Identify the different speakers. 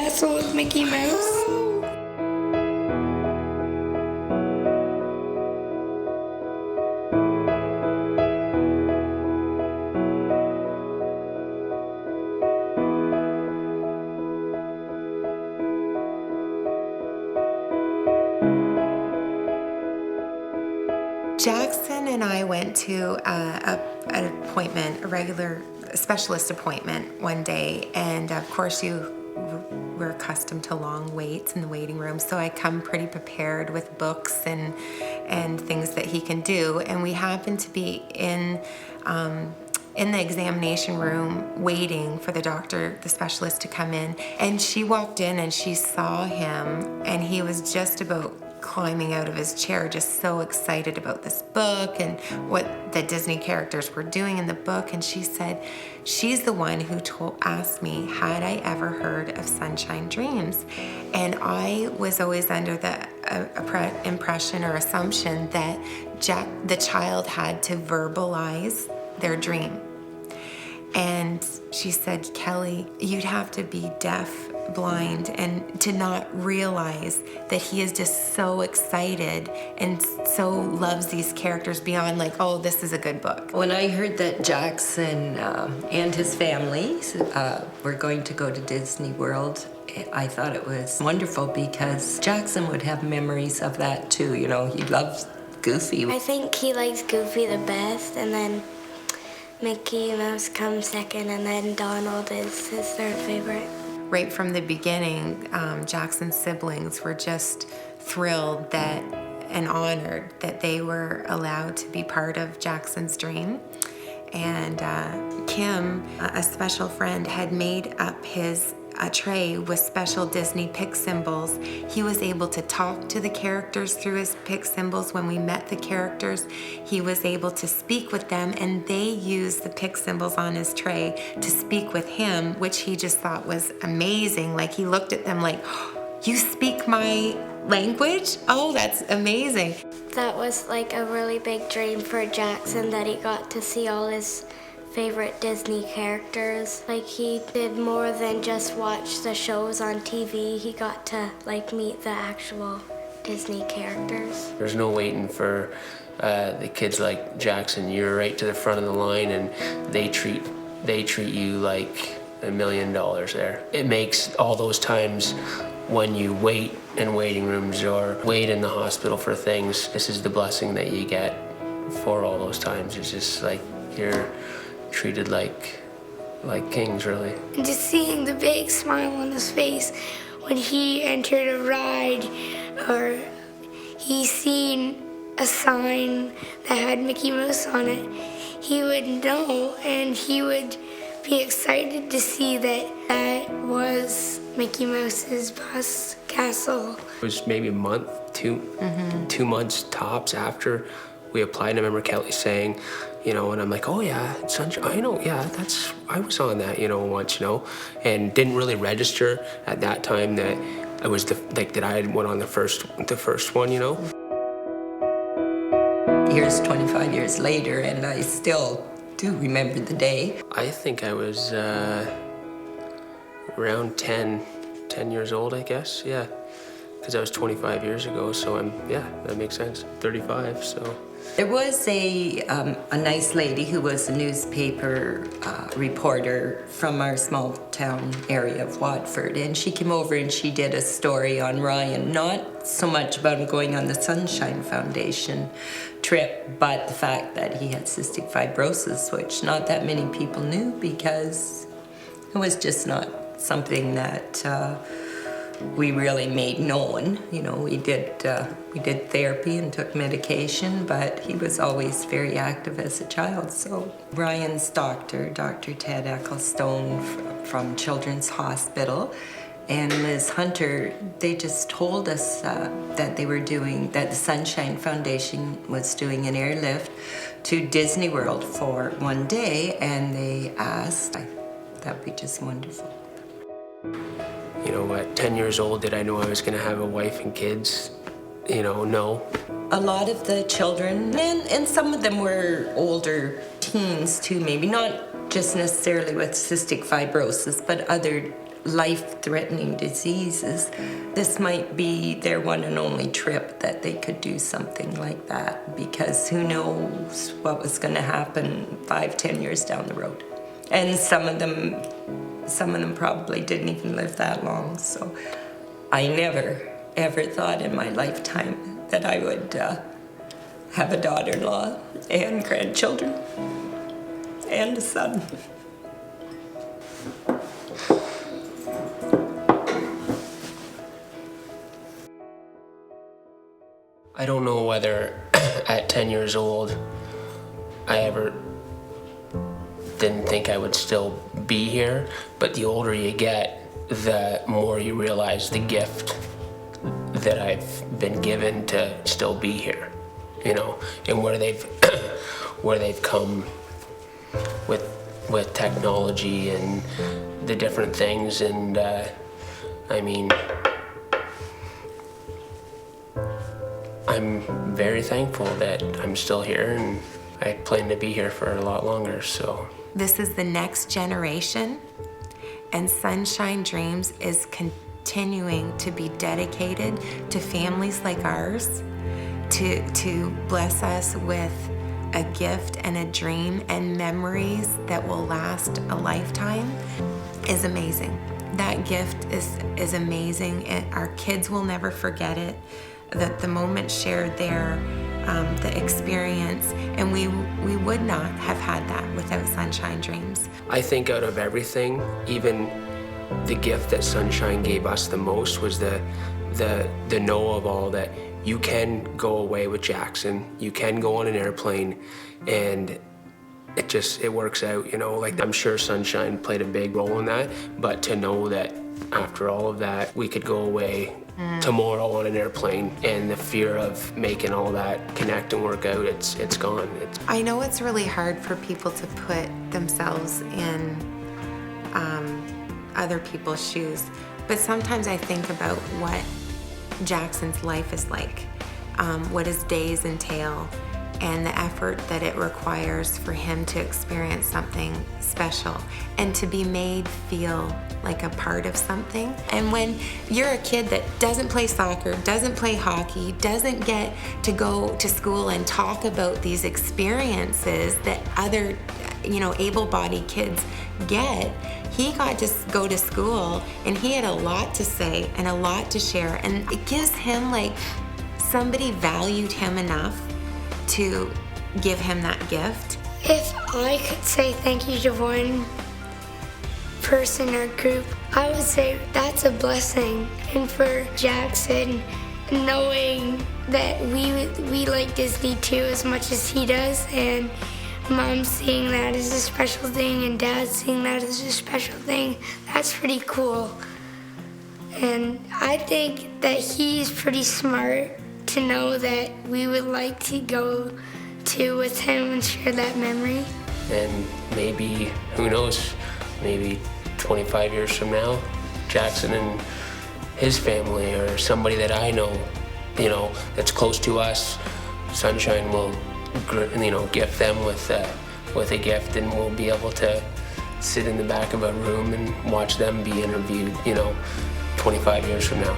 Speaker 1: castle with Mickey Mouse.
Speaker 2: Jackson and I went to an appointment, a regular specialist appointment one day, and of course we're accustomed to long waits in the waiting room, so I come pretty prepared with books and things that he can do, and we happened to be in the examination room waiting for the doctor, the specialist, to come in, and she walked in and she saw him, and he was just about climbing out of his chair, just so excited about this book and what the Disney characters were doing in the book. And she said she's the one who asked me, had I ever heard of Sunshine Dreams? And I was always under the impression or assumption that the child had to verbalize their dream. And she said, Kelly, you'd have to be deaf, blind, and to not realize that he is just so excited and so loves these characters beyond like, oh, this is a good book.
Speaker 3: When I heard that Jackson and his family were going to go to Disney World, I thought it was wonderful because Jackson would have memories of that too. You know, he loves Goofy.
Speaker 1: I think he likes Goofy the best, and then Mickey Mouse comes second, and then Donald is his third favorite.
Speaker 2: Right from the beginning, Jackson's siblings were just thrilled that and honored that they were allowed to be part of Jackson's dream. And Kim, a special friend, had made up a tray with special Disney pick symbols. He was able to talk to the characters through his pick symbols. When we met the characters, he was able to speak with them, and they used the pick symbols on his tray to speak with him, which he just thought was amazing. Like, he looked at them like, you speak my language? Oh, that's amazing.
Speaker 1: That was like a really big dream for Jackson, that he got to see all his favorite Disney characters. Like, he did more than just watch the shows on TV. He got to like meet the actual Disney characters.
Speaker 4: There's no waiting for the kids like Jackson. You're right to the front of the line, and they treat you like $1 million there. It makes all those times when you wait in waiting rooms or wait in the hospital for things, this is the blessing that you get for all those times. It's just like you're treated like kings, really.
Speaker 1: And just seeing the big smile on his face when he entered a ride, or he seen a sign that had Mickey Mouse on it, he would know, and he would be excited to see that was Mickey Mouse's bus castle.
Speaker 4: It was maybe a month, 2 months tops after we applied. And I remember Kelly saying, you know, and I'm like, oh yeah, Sunshine, I know, yeah, I was on that, you know, once, you know, and didn't really register at that time that I was that I had went on the first one, you know.
Speaker 3: Here's 25 years later, and I still do remember the day.
Speaker 4: I think I was around 10 years old, I guess, yeah, because that was 25 years ago, so that makes sense, 35, so.
Speaker 3: There was a nice lady who was a newspaper reporter from our small town area of Watford, and she came over and she did a story on Ryan, not so much about him going on the Sunshine Foundation trip, but the fact that he had cystic fibrosis, which not that many people knew because it was just not something that we really made known. You know, we did therapy and took medication, but he was always very active as a child. So Ryan's doctor, Dr. Ted Ecclestone from Children's Hospital, and Liz Hunter, they just told us that the Sunshine Foundation was doing an airlift to Disney World for one day, and they asked, that would be just wonderful.
Speaker 4: You know, at 10 years old, did I know I was going to have a wife and kids? You know, no.
Speaker 3: A lot of the children, and some of them were older teens too, maybe not just necessarily with cystic fibrosis, but other life-threatening diseases, this might be their one and only trip that they could do something like that, because who knows what was going to happen 5-10 years down the road. And some of them probably didn't even live that long. So I never ever thought in my lifetime that I would have a daughter-in-law and grandchildren and a son.
Speaker 4: I don't know whether at 10 years old I ever didn't think I would still be here, but the older you get, the more you realize the gift that I've been given to still be here, you know, and where they've come with technology and the different things, and I mean, I'm very thankful that I'm still here, and I plan to be here for a lot longer, so.
Speaker 2: This is the next generation, and Sunshine Dreams is continuing to be dedicated to families like ours, to bless us with a gift and a dream and memories that will last a lifetime is amazing. That gift is amazing. Our kids will never forget it. The moment shared there, the experience, and we would not have had that without Sunshine Dreams.
Speaker 4: I think out of everything, even the gift that Sunshine gave us the most was the know of all that you can go away with Jackson, you can go on an airplane, and it works out, you know. Like, I'm sure Sunshine played a big role in that, but to know that after all of that, we could go away tomorrow on an airplane, and the fear of making all that connect and work out, it's gone.
Speaker 2: I know it's really hard for people to put themselves in other people's shoes, but sometimes I think about what Jackson's life is like, what his days entail, and the effort that it requires for him to experience something special and to be made feel like a part of something. And when you're a kid that doesn't play soccer, doesn't play hockey, doesn't get to go to school and talk about these experiences that other, you know, able-bodied kids get, he got to go to school and he had a lot to say and a lot to share, and it gives him like somebody valued him enough to give him that gift.
Speaker 1: If I could say thank you to one person or group, I would say that's a blessing. And for Jackson, knowing that we like Disney too as much as he does, and Mom seeing that as a special thing and Dad seeing that as a special thing, that's pretty cool. And I think that he's pretty smart to know that we would like to go to with him and share that memory.
Speaker 4: And maybe, who knows, maybe 25 years from now, Jackson and his family, or somebody that I know, you know, that's close to us, Sunshine will, you know, gift them with a gift, and we'll be able to sit in the back of a room and watch them be interviewed, you know, 25 years from now.